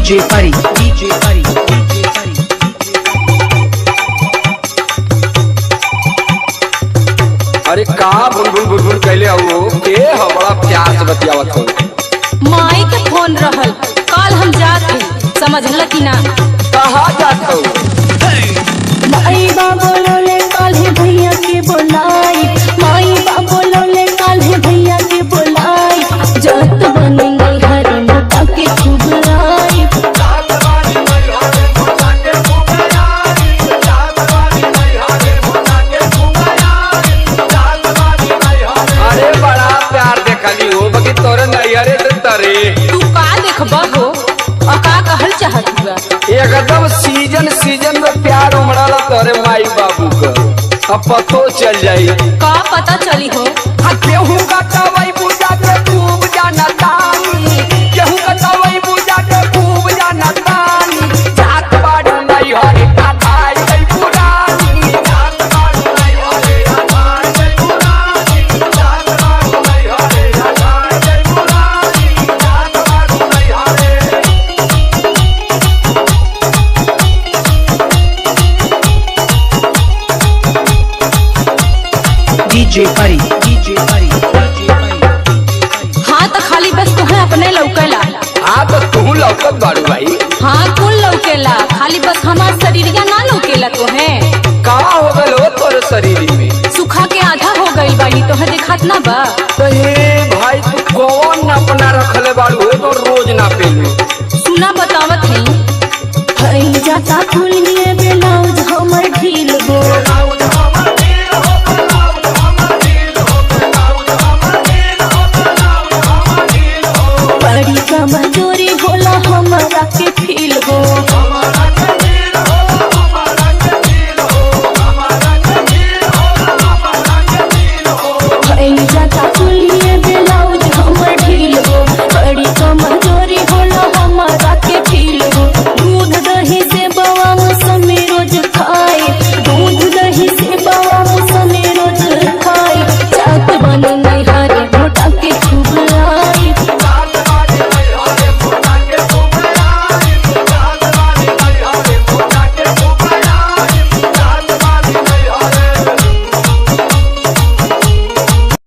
DJ Pari, DJ Pari, DJ Pari. अरे कहाँ बुलबुल बुलबुल कैले हो के बड़ा प्यार से बतियावत हो। माई के फोन रहल कल हम जात हई समझल कि ना। कहाँ जात हो? माई बाबू लोले काल्हे भैया के बोलाई, माई बाबू लोले काल्हे भैया के बोलाई, जात बनेंगे हर मोटा के खूब आई। अरे बड़ा प्यार देखली हो बाकी तोरे नैहरे से तरे। तू का देखबा हो और का कहल चाहत बा? एकदम सीजन सीजन में प्यार उमड़ाला तोरे माई बाबू का अब पतो चल जाई। का पता चली हो? गेहूं का तवई पूजा के खूब जाना तानी, गेहूं का तवई पूजा के खूब जाना तानी, जात बाड़ी नहीं हरे कथाई गई पुरानी, जात बाड़ी नहीं हरे कथाई गई पुरानी, जात बाड़ी नहीं हरे कथाई गई पुरानी, जात बाड़ी नहीं हरे। DJ Pari, DJ Pari, DJ Pari. हाँ तो खाली बस तुम्हें अपने लौकेला। हाँ तो तू लौकत बाड़ू भाई। हाँ कुल लौकेला खाली बस हमार शरीरिया ना लौकेला तुम्हें। का हो गल हो तोरे शरीर में? सुखा के आधा हो गई बाई तोहे दिखात ना बा। तो हे भाई तू कौन अपना रखले बाड़ू हो तो रोज ना पेलू। सुना बतावत है भई जाता खुल लिए ब्लाउज हमर ढील हो, बड़ी कमजोरी होला हमरा के फील हो।